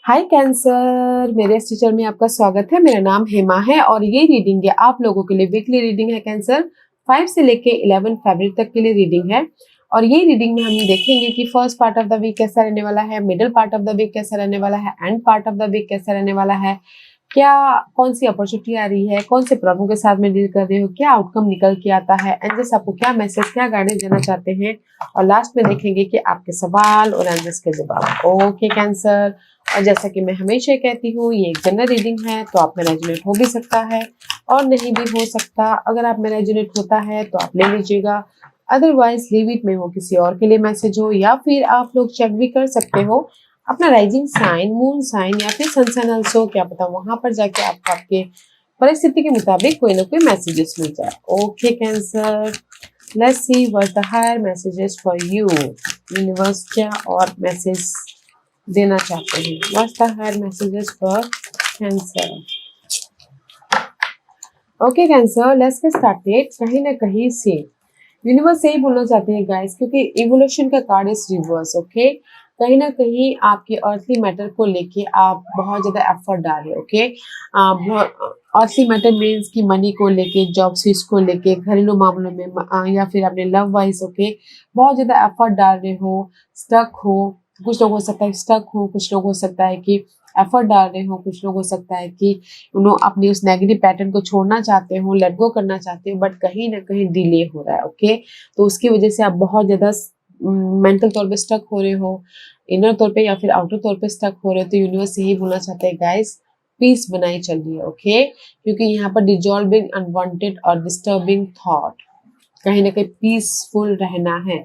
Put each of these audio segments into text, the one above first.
हाय cancer, मेरे इस teacher में आपका स्वागत है। मेरा नाम हेमा है और ये रीडिंग है आप लोगों के लिए। वीकली रीडिंग है कैंसर, 5 से लेके 11 फरवरी तक के लिए रीडिंग है। और ये रीडिंग में हम देखेंगे कि first part of the week कैसा रहने वाला है, middle part of the week कैसा रहने वाला है, end part of the week कैसा रहने वाला है। क्या कौन सी अपॉर्चुनिटी आ रही है, कौन से प्रॉब्लम के साथ में डील कर रहे हो, क्या आउटकम निकल के आता है, एंजल्स आपको क्या मैसेज, क्या गाइडेंस देना चाहते हैं। और लास्ट में देखेंगे कि आपके सवाल और एंजल्स के जवाब। ओके कैंसर, और जैसा कि मैं हमेशा कहती हूँ, ये एक जनरल रीडिंग है, तो आप में रेजोनेट हो भी सकता है और नहीं भी हो सकता। अगर आप में रेजोनेट होता है तो आप ले लीजिएगा, अदरवाइज लीव इट में वो किसी और के लिए मैसेज हो। या फिर आप लोग चेक भी कर सकते हो अपना राइजिंग साइन, मून साइन या फिर सन साइन ऑल्सो, क्या पता वहां पर जाके आपको आपके परिस्थिति के मुताबिक कोई ना कोई मैसेजेस मिल जाए। Okay Cancer, let's see what the higher messages for you. Universe क्या और मैसेज देना चाहते हैं। What's the higher messages for Cancer. Okay Cancer, let's get started. कहीं ना कहीं से यूनिवर्स यही बोलना चाहते हैं गाइस, क्योंकि इवोल्यूशन का कार्ड इज रिवर्स। ओके, कहीं ना कहीं आपके अर्थली मैटर को लेके आप बहुत ज्यादा एफर्ट डाल रहे हो। ओके, अर्थली मैटर मीन्स की मनी को लेके, जॉब स्विच को लेके, घरेलू मामलों में या फिर अपने लव वाइज। ओके, बहुत ज्यादा एफर्ट डाल रहे हो, स्टक हो। कुछ लोग हो सकता है स्टक हो, कुछ लोग हो सकता है कि एफर्ट डाल रहे हो, कुछ लोग हो सकता है कि उन्होंने अपनी उस नेगेटिव पैटर्न को छोड़ना चाहते हो, लेट गो करना चाहते हो, बट कहीं ना कहीं डिले हो रहा है। ओके, तो उसकी वजह से आप बहुत ज्यादा मेंटल तौर पे स्टक हो रहे हो, इनर तौर पे या फिर आउटर तौर पे स्टक हो रहे हो। तो यूनिवर्स यही बोलना चाहते हैं गाइस, पीस बनाई चलिए। ओके, क्योंकि यहाँ पर डिजॉल्विंग अनवांटेड और डिस्टर्बिंग थॉट, कहीं ना कहीं पीसफुल रहना है।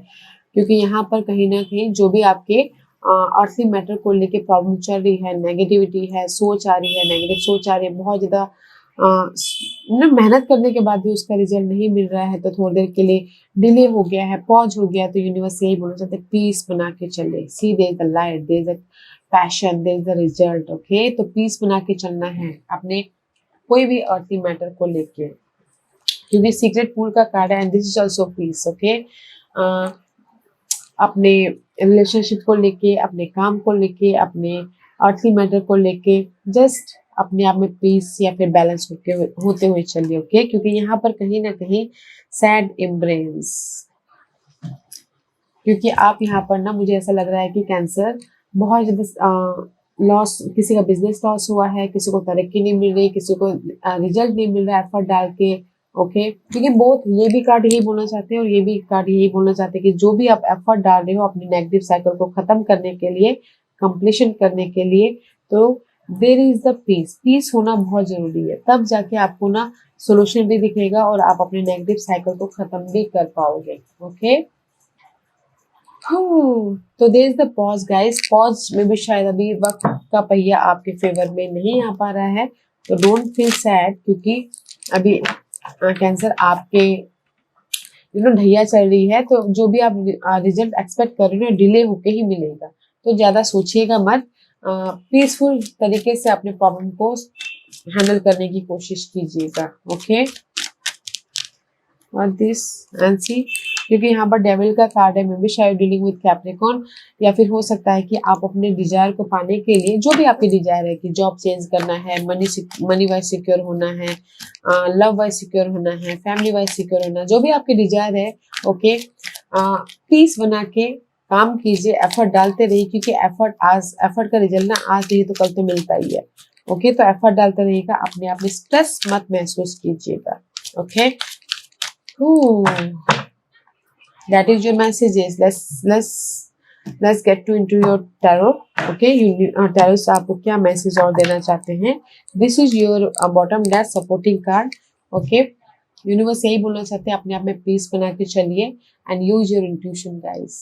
क्योंकि यहाँ पर कहीं ना कहीं जो भी आपके अर्थली मैटर को लेके प्रॉब्लम चल रही है, नेगेटिविटी है, सोच आ रही है, नेगेटिव सोच आ रही है, बहुत ज्यादा मेहनत करने के बाद भी उसका रिजल्ट नहीं मिल रहा है, तो थोड़ी देर के लिए डिले हो गया है, पॉज हो गया। तो यूनिवर्स यही बोलना चाहते हैं, पीस बना के चले। See there is the light, there is the passion, there is the result. Okay, तो पीस बना के चलना है अपने कोई भी अर्थली मैटर को लेके, क्योंकि सीक्रेट पूल का कार्ड है and this is also peace. Okay, अपने रिलेशनशिप को लेके, अपने काम को लेके, अपने अर्थली मैटर को लेके, जस्ट अपने आप में पीस या फिर बैलेंस होते हुए चलिए। ओके, क्योंकि यहाँ पर कहीं ना कहीं सैड इम्ब्रेस, क्योंकि आप यहाँ पर ना, मुझे ऐसा लग रहा है कि कैंसर बहुत ज्यादा लॉस, किसी का बिजनेस लॉस हुआ है, किसी को तरक्की नहीं मिल रही, किसी को रिजल्ट नहीं मिल रहा है एफर्ट डाल के। ओके, क्योंकि बहुत ये भी कार्ड यही बोलना चाहते हैं और ये भी कार्ड यही बोलना चाहते हैं कि जो भी आप एफर्ट डाल रहे हो अपने नेगेटिव साइकिल को खत्म करने के लिए, कंप्लीशन करने के लिए, तो there is the peace. Peace होना बहुत जरूरी है, तब जाके आपको ना सोल्यूशन भी दिखेगा और आप अपने नेगेटिव साइकिल को खत्म भी कर पाओगे। ओके, तो there is the pause guys. Pause में भी शायद अभी वक्त का पहिया आपके फेवर में नहीं आ पा रहा है, तो डोंट फील सैड, क्योंकि अभी कैंसर आपके ढैया चल रही है। तो जो भी आप रिजल्ट एक्सपेक्ट कर रहे हो डिले होके ही मिलेगा, तो ज्यादा सोचिएगा मत। पीसफुल तरीके से अपने प्रॉब्लम को हैंडल करने की कोशिश कीजिएगा। ओके, और दिस एंड सी, क्योंकि यहाँ पर डेविल का कार्ड है, मे बी शायद डीलिंग विद कैप्रिकॉर्न, या फिर हो सकता है कि आप अपने डिजायर को पाने के लिए, जो भी आपकी डिजायर है कि जॉब चेंज करना है, मनी वाइज सिक्योर होना है, लव वाइज सिक्योर होना है, फैमिली वाइज सिक्योर होना, जो भी आपकी डिजायर है। ओके, पीस बना के काम कीजिए, एफर्ट डालते रहिए, क्योंकि एफर्ट का रिजल्ट ना आज नहीं तो कल तो मिलता ही है। ओके, तो एफर्ट डालते रहिएगा, अपने आप में स्ट्रेस मत महसूस कीजिएगा। Okay, that is your messages. Let's get to into your tarot. Okay, tarot से आपको क्या मैसेज और देना चाहते हैं। This is your bottom left supporting card. Okay, universe यही बोलना चाहते हैं, अपने आप में पीस बना के चलिए and use your intuition guys.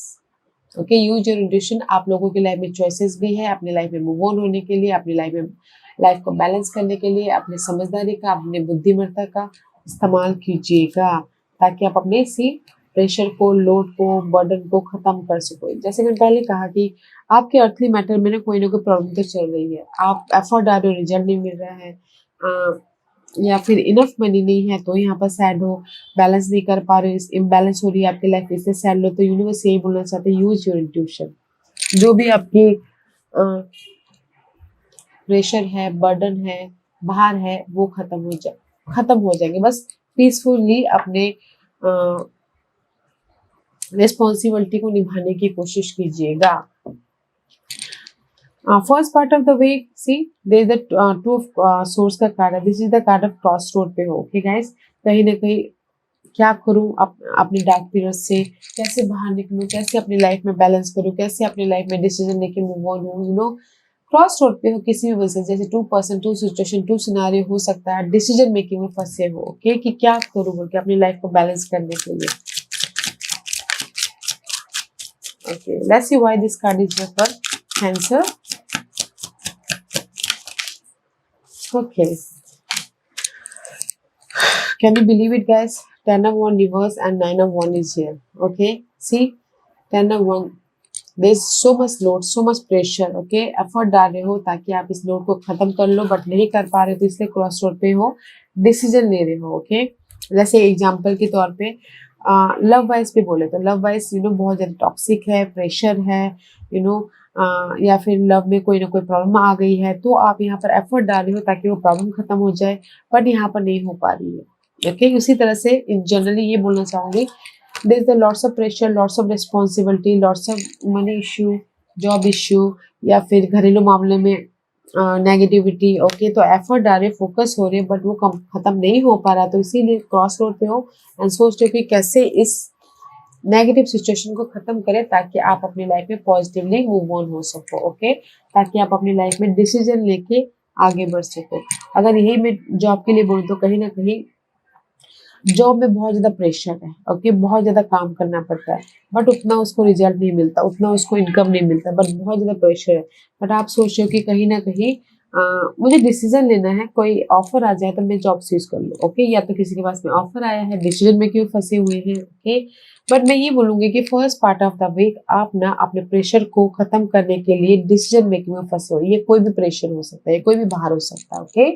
Okay, use your intuition. आप लोगों की लाइफ में चॉइसेस भी है, अपनी लाइफ में मूव ऑन होने के लिए, अपनी लाइफ को बैलेंस करने के लिए, अपनी समझदारी का, अपने बुद्धिमत्ता का इस्तेमाल कीजिएगा, ताकि आप अपने इसी प्रेशर को, लोड को, बर्डन को खत्म कर सको। जैसे मैंने पहले कहा कि आपके अर्थली मैटर में ना कोई प्रॉब्लम तो चल रही है, आप एफर्ट डाल रहे हो, रिजल्ट नहीं मिल रहा है, या फिर इनफ मनी नहीं है, तो यहाँ पर सैड हो, बैलेंस नहीं कर पा रहे हो, इम्बैलेंस हो रही है आपकी लाइफ, इससे सैड लो। तो यूनिवर्स यही बोलना चाहते हैं, यूज योर इंट्यूशन। जो भी आपकी प्रेशर है, बर्डन है, भार है, वो खत्म हो जाएंगे। बस पीसफुली अपने रिस्पॉन्सिबिलिटी को निभाने की कोशिश कीजिएगा। First part of the week, see there is the two of swords का कार्ड है। This is the card of cross road पे हो। ओके गाइस, कहीं ना कहीं क्या करूं, अपने डार्क पीरियड से कैसे बाहर निकलूं, कैसे अपनी लाइफ में बैलेंस करूं, कैसे अपनी लाइफ में डिसीजन लेके मूव ऑन हूं, यू नो। क्रॉस रोड पे हो किसी भी वजह से, जैसे 2 पर्सन, 2 सिचुएशन, 2 सिनारियो हो सकता है, डिसीजन मेकिंग में फंसे हो। ओके, कि क्या करूं बोल के अपनी लाइफ को बैलेंस करने के लिए। Okay, let's see why this card is for Cancer. Okay, can you believe it guys, 10 of 1 reverse and 9 of 1 is here. Okay, see, 10 of 1, there's so much load, so much pressure. Okay, effort डाल रहे हो ताकि आप इस load को खत्म कर लो, but नहीं कर पा रहे हो, तो इसलिए क्रॉस रोड पे हो, डिसीजन ले रहे हो। ओके, जैसे एग्जांपल के तौर पे लव वाइज पे बोले तो लव वाइज यू नो बहुत ज्यादा टॉक्सिक है, प्रेशर है, यू नो, या फिर लव में कोई ना कोई प्रॉब्लम आ गई है, तो आप यहाँ पर एफर्ट डाल रहे हो ताकि वो प्रॉब्लम खत्म हो जाए, बट यहाँ पर नहीं हो पा रही है। ओके, उसी तरह से जनरली ये बोलना चाहूंगी, there is the lots of pressure, lots of responsibility, lots of money issue, job issue, या फिर घरेलू मामले में नेगेटिविटी। ओके, तो एफर्ट डाल रहे, फोकस हो रहे, बट वो खत्म नहीं हो पा रहा, तो इसीलिए क्रॉस रोड पे हो एंड सोच रहे हो कि कैसे इस नेगेटिव सिचुएशन को खत्म करें ताकि आप अपनी लाइफ में पॉजिटिवली मूव ऑन हो सको। ओके, ताकि आप अपनी लाइफ में डिसीजन लेके आगे बढ़ सको। अगर यही मैं जॉब के लिए बोलूँ तो कहीं ना कहीं जॉब में बहुत ज्यादा प्रेशर है। ओके, बहुत ज्यादा काम करना पड़ता है, बट उतना उसको रिजल्ट नहीं मिलता, उतना उसको इनकम नहीं मिलता, बट बहुत ज्यादा प्रेशर है। बट आप सोच रहे हो कि कहीं ना कहीं मुझे डिसीजन लेना है, कोई ऑफर आ जाए तो मैं जॉब स्विच कर लूँ। ओके, या तो किसी के पास में ऑफर आया है, डिसीजन में क्यों फंसे हुए हैं। ओके, बट मैं ये बोलूंगी कि first part of the week आप ना अपने प्रेशर को खत्म करने के लिए डिसीजन मेकिंग में फंसे हो। ये कोई भी प्रेशर हो सकता है, कोई भी बाहर हो सकता है। Okay,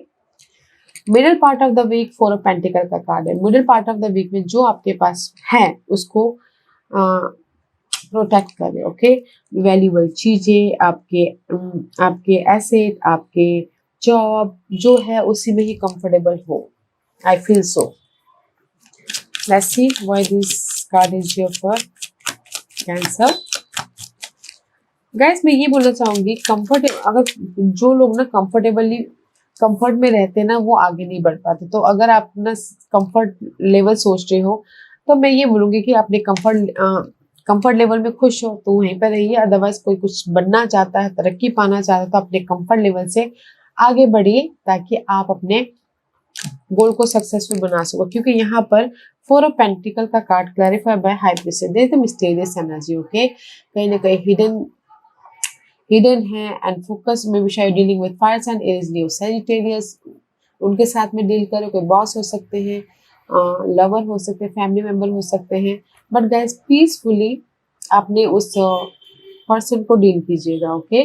middle part of the week 4 of pentacle का कार्ड है। Middle part of the week में जो आपके पास है उसको प्रोटेक्ट करें। ओके, वैल्यूबल चीजें, आपके एसेट, आपके जॉब जो है उसी में ही कंफर्टेबल हो। I feel so. Let's see why this card is here for cancer. Guys, मैं ये बोलना चाहूंगी, अगर जो लोग ना कंफर्ट में रहते हैं ना, वो आगे नहीं बढ़ पाते। तो अगर आप ना कंफर्ट लेवल सोच रहे हो, तो मैं ये बोलूंगी कि अपने कंफर्ट लेवल में खुश हो तो वहीं पर रहिए। अदरवाइज कोई कुछ बनना चाहता है, तरक्की पाना चाहता है, तो अपने कंफर्ट लेवल से आगे बढ़िए ताकि आप अपने गोल को सक्सेसफुल बना सको। क्योंकि यहाँ पर 4 ऑफ पेंटिकल का card clarify by high priestess, there is the mysterious energy. Okay, कहीं ना कहीं हिडन है एंड फोकस में भी शायद dealing with fire sign, Aries, Leo, Sagittarius, उनके साथ में डील करो। कोई बॉस हो सकते हैं, लवर हो सकते हैं, फैमिली मेंबर हो सकते हैं, बट गाइस पीसफुली अपने उस पर्सन को डील कीजिएगा। ओके,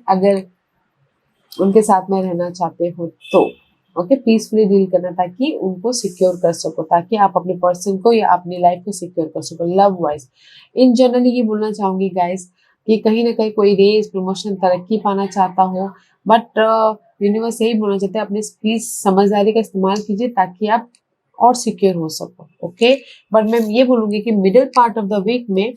अगर उनके साथ में रहना चाहते हो तो ओके, पीसफुली डील करना ताकि उनको सिक्योर कर सको, ताकि आप अपने पर्सन को या अपनी लाइफ को सिक्योर कर सको। लव वाइज इन जनरली ये बोलना चाहूंगी गाइस कि कहीं ना कहीं कोई रेस, प्रमोशन, तरक्की पाना चाहता हो, बट यूनिवर्स यही बोलना चाहते हैं, अपनी पीस समझदारी का इस्तेमाल कीजिए ताकि आप और सिक्योर हो सको। ओके, बट मैं ये बोलूंगी कि middle part of the week में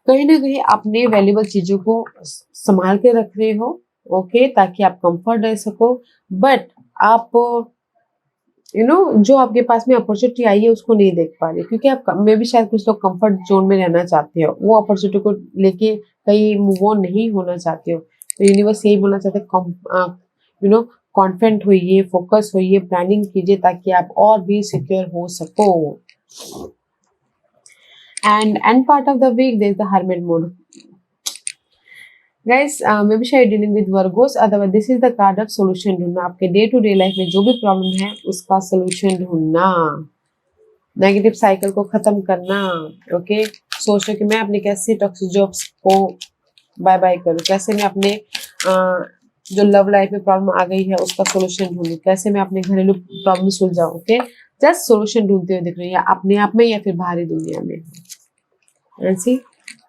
कहीं ना कहीं अपने वैल्यूबल चीजों को संभाल के रख रहे हो। ओके, ताकि आप कंफर्ट रह सको, बट आप जो आपके पास में अपॉर्चुनिटी आई है उसको नहीं देख पा रहे, क्योंकि आप में भी शायद कुछ लोग कंफर्ट जोन में रहना चाहते हो, वो अपॉर्चुनिटी को लेके कहीं मूव ऑन नहीं होना चाहते हो। तो यूनिवर्स यही बोलना चाहते हैं, कॉन्फिडेंट होइए, फोकस होइए, प्लानिंग कीजिए ताकि आप और भी सिक्योर हो सको। And and part of the week there is the hermit mode. Guys, maybe शायद dealing with Virgos, otherwise this is the card of solution ढूंढना। आपके डे टू डे लाइफ में जो भी प्रॉब्लम है उसका सोल्यूशन ढूंढना, नेगेटिव साइकिल को खत्म करना। ओके, सोच रहे कि मैं अपने कैसे टॉक्सिक जॉब्स को बाय बाय करूं, कैसे मैं अपने जो लव लाइफ में प्रॉब्लम आ गई है उसका सोल्यूशन ढूंढूं, कैसे मैं अपने घरेलू प्रॉब्लम सुलझाऊं। ओके, जस्ट सोल्यूशन ढूंढते हुए दिख रही है, अपने आप में या फिर बाहरी दुनिया में। ऐसी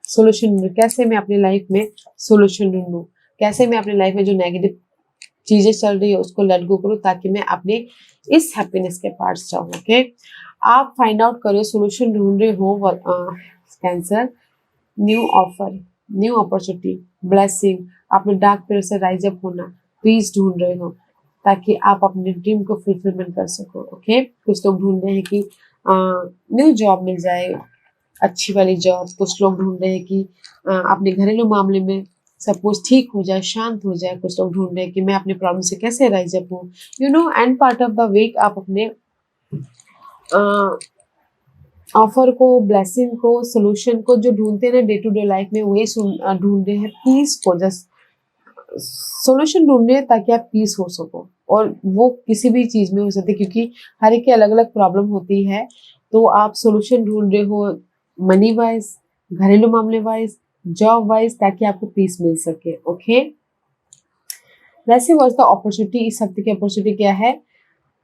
सोल्यूशन ढूंढूं, कैसे मैं अपनी लाइफ में सोल्यूशन ढूंढूं, कैसे मैं अपनी लाइफ में जो नेगेटिव चीजें चल रही है उसको लेट गो करूँ, ताकि मैं अपने इस हैप्पीनेस के पार्ट्स जाऊँ। ओके, आप फाइंड आउट करो, सोल्यूशन ढूंढ रहे हो cancer, new offer, new opportunity, blessing, आपने डार्क पीरियड से राइज अप होना, पीस ढूंढ रहे हो ताकि आप अपने ड्रीम को फुलफिलमेंट कर सको। ओके, कुछ लोग ढूंढ रहे हैं कि न्यू जॉब मिल जाए, अच्छी वाली जॉब। कुछ लोग ढूंढ रहे हैं कि अपने घरेलू मामले में सब कुछ ठीक हो जाए, शांत हो जाए। कुछ लोग ढूंढ रहे हैं कि मैं अपने प्रॉब्लम से कैसे राइज अप हूँ। You know, end part of the week आप अपने ऑफर को, ब्लेसिंग को, सोल्यूशन को जो ढूंढते हैं ना डे टू डे लाइफ में, वही ढूंढ रहे हैं पीस को। जस्ट सोल्यूशन ढूंढ रहे हैं ताकि आप पीस हो सको, और वो किसी भी चीज में हो सकती है क्योंकि हर एक की अलग अलग प्रॉब्लम होती है। तो आप सोल्यूशन ढूंढ रहे हो मनी वाइज, घरेलू मामले वाइज, जॉब वाइज, ताकि आपको पीस मिल सके। ओके, वैसे वॉज द अपॉर्चुनिटी, इस हफ्ते की अपॉर्चुनिटी क्या है?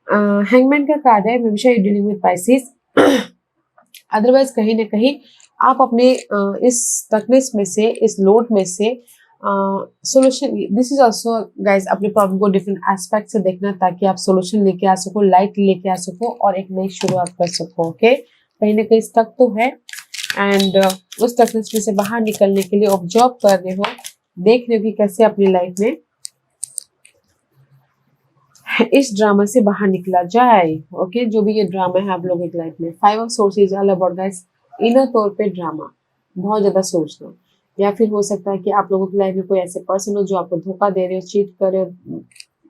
हैंगमैन का कार्ड है, may be you dealing with Pisces. Otherwise कहीं ना कहीं आप अपने इस स्टकनेस में से, इस लोड में से solution, this is also guys, अपने प्रॉब्लम को डिफरेंट एस्पेक्ट से देखना ताकि आप सोल्यूशन लेके आ सको, लाइट लेके आ सको और एक नई शुरुआत कर सको। ओके, कहीं ना कहीं स्टक तो है, एंड उस स्टकनेस में से बाहर निकलने के लिए ऑब्जर्व कर रहे हो, देख रहे हो कि कैसे अपनी लाइफ में इस ड्रामा से बाहर निकला जाए। ओके, जो भी ये ड्रामा है आप लोगों की लाइफ में, 5 of sources all about guys, inner तौर पे ड्रामा, बहुत ज्यादा सोचना, या फिर हो सकता है कि आप लोगों की लाइफ में कोई ऐसे पर्सन हो जो आपको धोखा दे रहे हो, चीट कर रहे हो।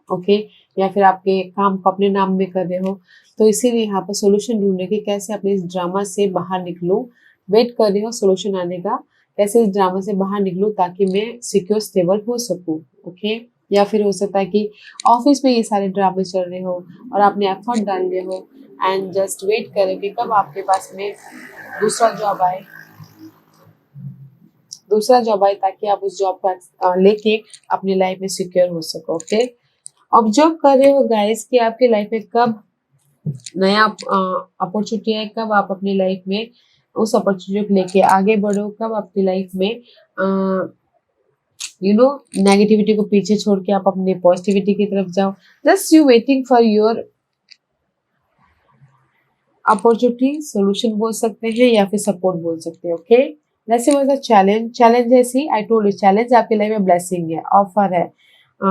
ओके, या फिर आपके काम को अपने नाम में कर रहे हो। तो इसीलिए यहाँ पर सोल्यूशन ढूंढने की, कैसे अपने इस ड्रामा से बाहर निकलूं, वेट कर रहे हो सोल्यूशन आने का, कैसे इस ड्रामा से बाहर निकलूं ताकि मैं सिक्योर स्टेबल हो सकूं। ओके, या फिर हो सकता है कि ऑफिस में ये सारे ड्रामे चल रहे हो और आपने एफर्ट डाल रहे हो एंड जस्ट वेट कर रहे हो कि कब आपके पास में दूसरा जॉब आए, ताकि आप उस जॉब को लेके अपनी लाइफ में सिक्योर हो सको। ओके, ऑब्जर्व कर रहे हो गाइस कि आपकी लाइफ में कब नया अपॉर्चुनिटी है, कब आप अपनी लाइफ में उस अपॉर्चुनिटी को लेके आगे बढ़ो, कब आपकी लाइफ में यू नो नेगेटिविटी को पीछे छोड़ के आप अपने पॉजिटिविटी की तरफ जाओ। Just you waiting for your opportunity, solution बोल सकते हैं या फिर सपोर्ट बोल सकते हैं। ओके, वैसे वाज चैलेंज है, सी आई टोल्ड यू, चैलेंज आपके लाइफ में ब्लेसिंग है, ऑफर है,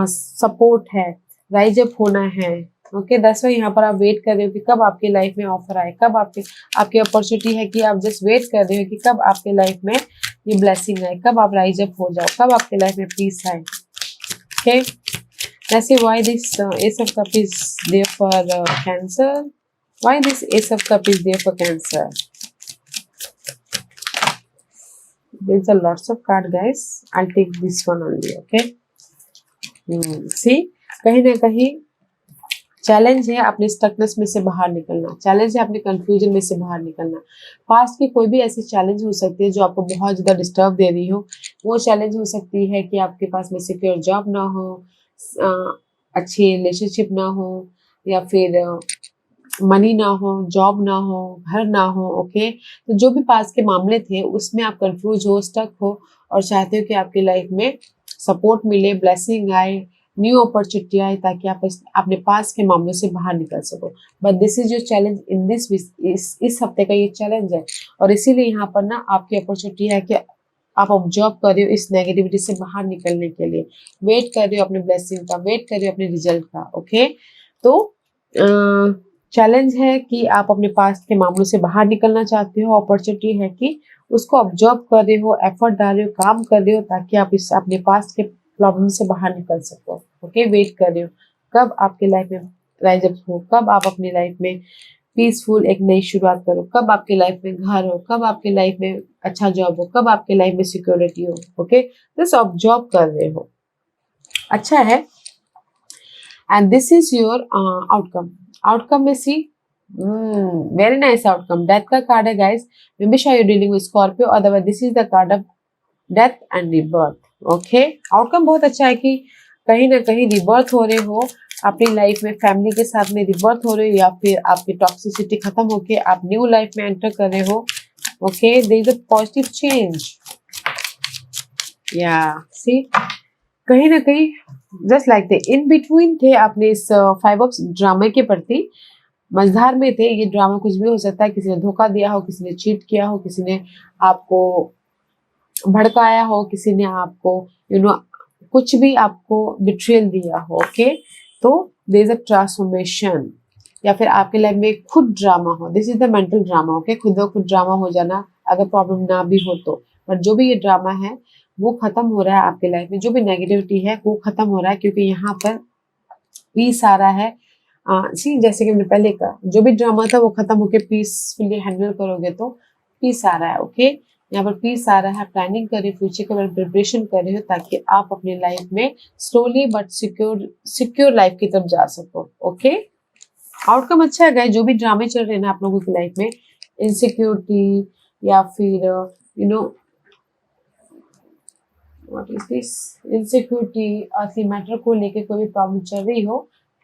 सपोर्ट है, राइज अप होना है। ओके, दैट्स व्हाई यहाँ पर आप वेट कर रहे हो कि कब आपकी लाइफ में ऑफर आए, कब आपकी अपॉर्चुनिटी है कि आप जस्ट वेट कर रहे हो कि कब आपके लाइफ में ये ब्लेसिंग आए, कब आप राइज अप हो जाओ, कब आपके लाइफ में पीस आए। ओके, वैसे why this ace of cup is there for cancer, why this ace of cup is there for cancer? There's a lots of card guys, I'll take this one only. Okay, see, कहीं ना कहीं challenge है अपने stuckness में से बाहर निकलना, challenge है अपने कंफ्यूजन में से बाहर निकलना। पास्ट की कोई भी ऐसी चैलेंज हो सकती है जो आपको बहुत ज्यादा डिस्टर्ब दे रही हो। वो चैलेंज हो सकती है कि आपके पास में सिक्योर जॉब ना हो, अच्छी रिलेशनशिप ना हो, या फिर मनी ना हो, जॉब ना हो, घर ना हो। ओके, तो जो भी पास के मामले थे उसमें आप कंफ्यूज हो, स्टक हो और चाहते हो कि आपकी लाइफ में सपोर्ट मिले, ब्लेसिंग आए, न्यू अपॉर्चुनिटी आए, ताकि आप अपने पास के मामलों से बाहर निकल सको। But this is your challenge in this, इस हफ्ते का ये चैलेंज है, और इसीलिए यहाँ पर ना आपकी अपॉर्चुनिटी है कि आप ऑब्जर्व कर रहे हो इस नेगेटिविटी से बाहर निकलने के लिए, वेट कर रहे हो अपने ब्लेसिंग का, वेट कर रहे हो अपने रिजल्ट का। ओके, तो चैलेंज है कि आप अपने पास के मामलों से बाहर निकलना चाहते हो, अपॉर्चुनिटी है कि उसको ऑब्जर्व कर रहे हो, एफर्ट डाल रहे हो, काम कर रहे हो ताकि आप इस अपने पास के प्रॉब्लम से बाहर निकल सको। ओके, वेट कर रहे हो कब आपके लाइफ में राइज अप हो, कब आप अपनी लाइफ में पीसफुल एक नई शुरुआत करो, कब आपकी लाइफ में घर हो, कब आपकी लाइफ में अच्छा जॉब हो, कब आपकी लाइफ में सिक्योरिटी हो। ओके, जस्ट ऑब्जर्व कर रहे हो, अच्छा है। And this is your outcome में सी, वेरी नाइस आउटकम। डेथ का कार्ड है गाइस, मे बी शायद you dealing with Scorpio, otherwise this is the card of death and rebirth. Okay, outcome बहुत अच्छा है कि कहीं ना कहीं रिबर्थ हो रहे हो अपनी लाइफ में, फैमिली के साथ में रिबर्थ हो रहे हो, या फिर आपकी टॉक्सिसिटी खत्म होके आप न्यू लाइफ में एंटर कर रहे हो। Okay, there is a positive change, या सी कहीं ना कहीं जस्ट लाइक थे इन बिटवीन थे अपने इस 5 ऑफ ड्रामे के प्रति, मझधार में थे। ये ड्रामा कुछ भी हो सकता है, किसी ने धोखा दिया हो, किसी ने चीट किया हो, किसी ने आपको भड़काया हो, किसी ने आपको कुछ भी आपको बिट्रेयल दिया हो। ओके, तो देयर इज अ ट्रांसफॉर्मेशन, या फिर आपके लाइफ में खुद ड्रामा हो। This is the mental drama. Okay, खुद ब खुद ड्रामा हो जाना, अगर प्रॉब्लम ना भी हो तो। बट जो भी ये ड्रामा है वो खत्म हो रहा है आपके लाइफ में, जो भी नेगेटिविटी है वो खत्म हो रहा है, क्योंकि यहाँ पर पीस आ रहा है। सी जैसे कि मैंने पहले कहा, जो भी ड्रामा था वो खत्म होके पीसफुली हैंडल करोगे तो पीस आ रहा है। ओके, यहाँ पर पीस आ रहा है। प्लानिंग कर रहे हो, फ्यूचर के बारे में प्रिपरेशन कर रहे हो, ताकि आप अपनी लाइफ में स्लोली बट सिक्योर लाइफ की तरफ जा सको। ओके, आउटकम अच्छा है गाइस। जो भी ड्रामे चल रहे हैं ना आप लोगों की लाइफ में, इनसिक्योरिटी या फिर what is this, insecurity, early matter को लेके कोई भी प्रॉब्लम चल रही हो,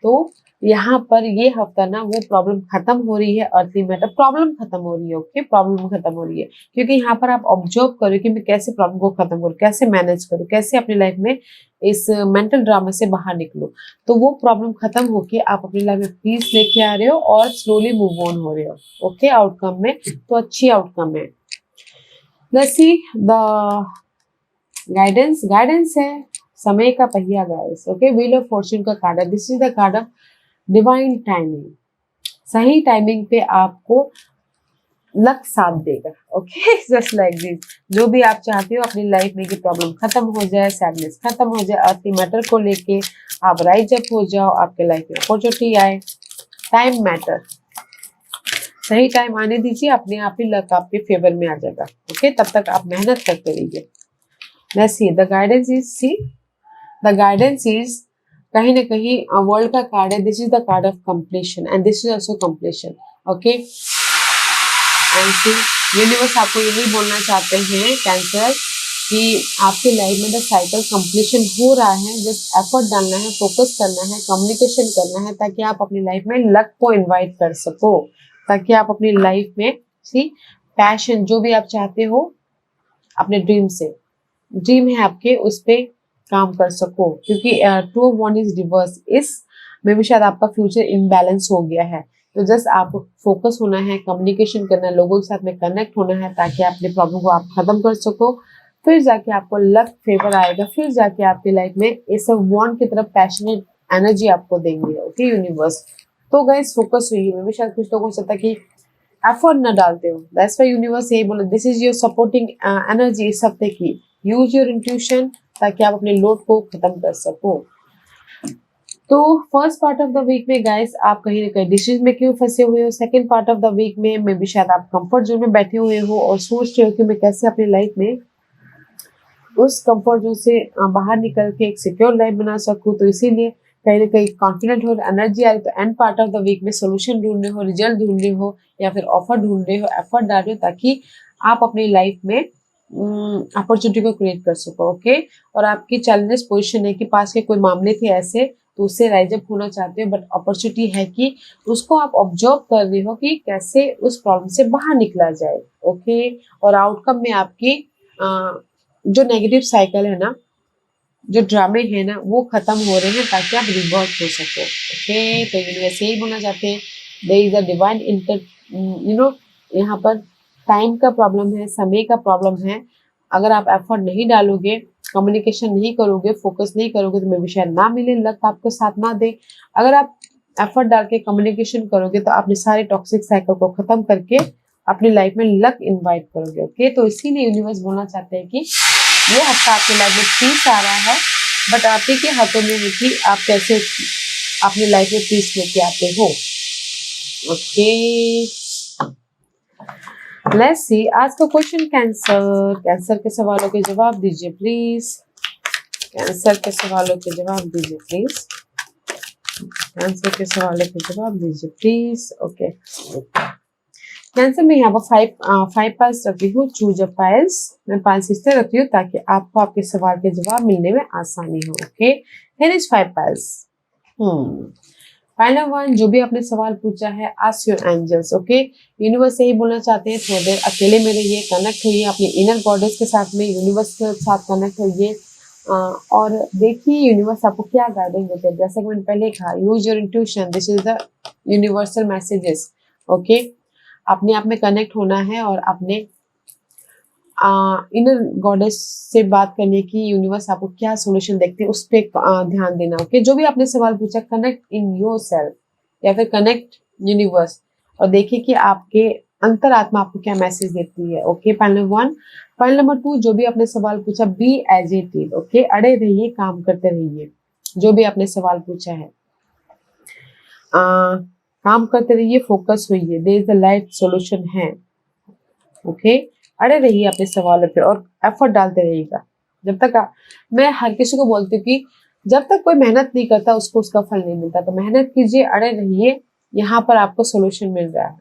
तो यहाँ पर ये हफ्ता ना वो प्रॉब्लम खत्म हो रही है। अर्ली मैटर प्रॉब्लम खत्म हो रही है। ओके, प्रॉब्लम खत्म हो रही है, क्योंकि यहाँ पर आप ऑब्जर्व करो कि मैं कैसे प्रॉब्लम को खत्म करूँ, कैसे मैनेज करूँ, कैसे अपनी लाइफ में इस मेंटल ड्रामा से बाहर निकलो। तो वो प्रॉब्लम खत्म होके आप अपनी लाइफ में पीस लेके आ रहे हो और स्लोली मूव ऑन हो रहे हो। ओके, आउटकम में तो अच्छी आउटकम है। लेट्स सी द गाइडेंस है समय का पहिया guys. Okay, wheel of Fortune का कार्ड है। This is the card of divine timing. सही टाइमिंग पे आपको लक साथ देगा। ओके, जस्ट लाइक दिस, जो भी आप चाहते हो अपनी लाइफ में कि प्रॉब्लम खत्म हो जाए, सैडनेस खत्म हो जाए, अर्ली मैटर को लेके आप राइज अप हो जाओ, आपके लाइफ में अपॉर्चुनिटी आए। टाइम मैटर, सही टाइम आने दीजिए, अपने आप ही लक आपके फेवर में आ जाएगा। ओके, तब तक आप मेहनत करते रहिए। Let's see, the guidance is, see, the guidance is कहीं ना कहीं वर्ल्ड का कार्ड है। This is the card of completion and this is also completion. Okay, and see universe आपको यही बोलना चाहते हैं कैंसर कि आपके लाइफ में द साइकिल कंप्लीशन हो रहा है। जस्ट एफर्ट डालना है, फोकस करना है, कम्युनिकेशन करना है, ताकि आप अपनी लाइफ में लक को इनवाइट कर सको, ताकि आप अपनी लाइफ में सी पैशन, जो भी आप चाहते हो अपने ड्रीम से, ड्रीम है आपके, उस पे काम कर सको। क्योंकि 2 of 1 इज रिवर्स, इस में भी शायद आपका फ्यूचर इम्बैलेंस हो गया है। तो जस्ट आपको फोकस होना है, कम्युनिकेशन करना है, लोगों के साथ में कनेक्ट होना है, ताकि अपने प्रॉब्लम को आप खत्म कर सको। फिर जाके आपको लक फेवर आएगा, फिर जाके आपकी लाइफ में इस वॉन्ड की तरफ पैशनेट एनर्जी आपको देंगे। ओके यूनिवर्स, तो गाइस फोकस हुई। मैं भी शायद कुछ लोगों से था कि एफर्ट ना डालते हो, दैट्स व्हाई यूनिवर्स यही बोला, this is your supporting energy इस हफ्ते की। यूज योर इंट्यूशन, ताकि आप अपने लोड को खत्म कर सको। तो first part of the week में गाइस आप कहीं ना कहीं डिसीजन में क्यों फंसे हुए हो। Second part of the week में मे भी शायद आप कंफर्ट जोन में बैठे हुए हो और सोच रहे हो कि मैं कैसे अपनी लाइफ में उस कंफर्ट जोन से बाहर निकल के एक सिक्योर लाइफ बना सकूं। तो इसीलिए कहीं ना कहीं कॉन्फिडेंट हो, एनर्जी आ रही। तो end part of the week में सोल्यूशन ढूंढ रहे हो, रिजल्ट ढूंढ रहे हो, या फिर ऑफर ढूंढ रहे हो, एफर्ट डाल रहे हो, ताकि आप अपनी लाइफ में अपॉर्चुनिटी को क्रिएट कर सको। ओके, और आपकी चैलेंजेस पोजीशन है कि पास के कोई मामले थे ऐसे, तो उससे राइज अप होना चाहते हो, बट अपॉर्चुनिटी है कि उसको आप ऑब्जर्व कर रहे हो कि कैसे उस प्रॉब्लम से बाहर निकला जाए। ओके, और आउटकम में आपकी जो नेगेटिव साइकिल है ना, जो ड्रामे है ना, वो खत्म हो रहे हैं, ताकि आप रिवर्ट हो सको। ओके, तो यूनिवर्स यही बोलना चाहते हैं, देयर इज अ डिवाइन इंटर, यहाँ पर टाइम का प्रॉब्लम है, समय का प्रॉब्लम है। अगर आप एफर्ट नहीं डालोगे, कम्युनिकेशन नहीं करोगे, फोकस नहीं करोगे, तो मे भी शायद ना मिले, लक आपको साथ ना दे। अगर आप एफर्ट डाल के कम्युनिकेशन करोगे, तो अपने सारे टॉक्सिक साइकिल को खत्म करके अपनी लाइफ में लक इन्वाइट करोगे। ओके, तो इसीलिए यूनिवर्स बोलना चाहते हैं कि ये हफ्ता आपकी लाइफ में पीस आ रहा है, बट आप ही के हाथों में है कि आप कैसे अपनी लाइफ में पीस लेके आते हो। ओके, लेट्स सी आज का क्वेश्चन कैंसर के सवालों के जवाब दीजिए प्लीज। कैंसर के सवालों के जवाब दीजिए प्लीज। कैंसर के सवालों के जवाब दीजिए प्लीज। ओके, कैंसर में यहाँ पर 5 पाइल्स रखी हूँ। चूज अ पाइल्स, मैं 5 हिस्से रखी हूँ ताकि आपको आपके सवाल के जवाब मिलने में आसानी हो। Okay, here is 5 piles. Final one, जो भी आपने सवाल पूछा है, ask your angels. Okay, universe यही बोलना चाहते हैं, थोड़ी देर अकेले में रहिए, कनेक्ट होइए अपनी इनर गॉडेस के साथ में, यूनिवर्स के साथ कनेक्ट होइए, और देखिए यूनिवर्स आपको क्या गाइडेंस देते हैं। जैसे कि मैंने पहले कहा, use your intuition, this is the universal messages. Okay, अपने आप में कनेक्ट होना है और अपने इनर गॉडेस से बात करने की, यूनिवर्स आपको क्या सॉल्यूशन देखते हैं उस पर ध्यान देना। ओके, जो भी आपने सवाल पूछा, कनेक्ट इन योर सेल्फ या फिर कनेक्ट यूनिवर्स, और देखिए कि आपके अंतरात्मा आपको क्या मैसेज देती है। Okay, point number 1। Point number 2, जो भी आपने सवाल पूछा, be as it is. Okay, अड़े रहिए, काम करते रहिए। जो भी आपने सवाल पूछा है, काम करते रहिए, फोकस होइए, there is the light solution है। ओके, अड़े रहिए अपने सवालों पे और एफर्ट डालते रहिएगा। जब तक मैं हर किसी को बोलती हूँ कि जब तक कोई मेहनत नहीं करता उसको उसका फल नहीं मिलता, तो मेहनत कीजिए, अड़े रहिए, यहाँ पर आपको सोल्यूशन मिल रहा है।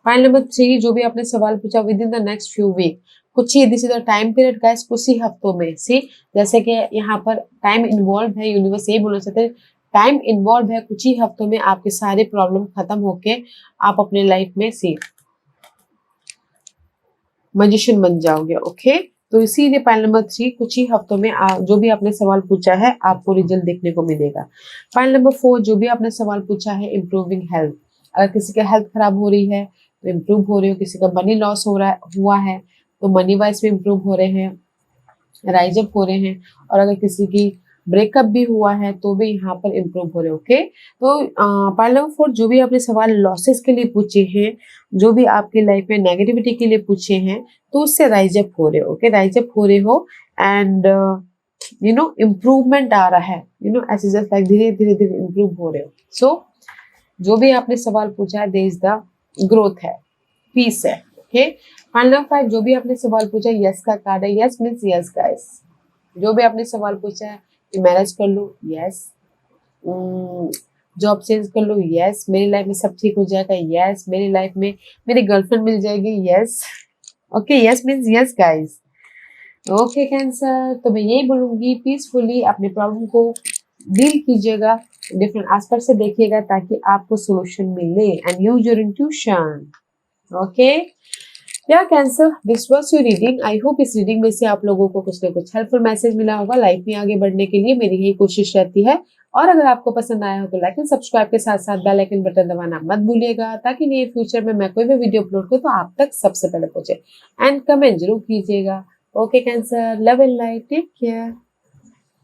पॉइंट नंबर 3, जो भी आपने सवाल पूछा, within the next few week, कुछ ही, this is the time period guys, कुछ ही हफ्तों में। सी, जैसे कि यहाँ पर टाइम इन्वॉल्व है, यूनिवर्स यही बोलना चाहते हैं, टाइम इन्वॉल्व है, कुछ ही हफ्तों में आपके सारे प्रॉब्लम खत्म होके आप अपने लाइफ में सी मैजिशियन बन जाओगे। ओके, तो इसीलिए पॉइंट नंबर 3, कुछ ही हफ्तों में जो भी आपने सवाल पूछा है आपको रिजल्ट देखने को मिलेगा। पॉइंट नंबर 4, जो भी आपने सवाल पूछा है, इम्प्रूविंग हेल्थ, अगर किसी का हेल्थ खराब हो रही है तो इम्प्रूव हो रही हो, किसी का मनी लॉस हुआ है तो मनी वाइज में इम्प्रूव हो रहे हैं, राइज अप हो रहे हैं, और अगर किसी की ब्रेकअप भी हुआ है तो भी यहाँ पर इम्प्रूव हो रहे हैं। ओके, तो पॉइंट नंबर 4, जो भी आपने सवाल लॉसेस के लिए पूछे हैं, जो भी आपकी लाइफ में नेगेटिविटी के लिए पूछे हैं, तो उससे राइज अप हो रहे हो। ओके, राइज अप हो रहे हो एंड इम्प्रूवमेंट आ रहा है, ऐसे जस्ट लाइक धीरे धीरे धीरे इम्प्रूव हो रहे हो। सो जो भी आपने सवाल पूछा है, देयर इज द ग्रोथ है, पीस है। ओके, पॉइंट नंबर 5, जो भी आपने सवाल पूछा, यस का कार्ड है। Yes means yes guys. जो भी आपने सवाल पूछा है कि मैरिज कर लो, यस। जॉब चेंज कर लो, यस। मेरी लाइफ में सब ठीक हो जाएगा, यस। मेरी लाइफ में मेरी गर्लफ्रेंड मिल जाएगी, yes. Okay, yes means yes guys. Okay cancer, तो मैं यही बोलूंगी, पीसफुली अपने प्रॉब्लम को डील कीजिएगा, डिफरेंट एस्पेक्ट से देखिएगा ताकि आपको सोल्यूशन मिले, and use your intuition. Okay, या Cancer, this was your reading. I hope इस रीडिंग में से आप लोगों को कुछ ना कुछ हेल्पफुल मैसेज मिला होगा। लाइफ में आगे बढ़ने के लिए मेरी यही कोशिश रहती है, और अगर आपको पसंद आया हो तो लाइक एंड सब्सक्राइब के साथ साथ बेल आइकन बटन दबाना मत भूलिएगा, ताकि नियर फ्यूचर में मैं कोई भी वीडियो अपलोड करूँ तो आप तक सबसे पहले पहुंचे। एंड कमेंट जरूर कीजिएगा। Okay cancer, love and light, take care.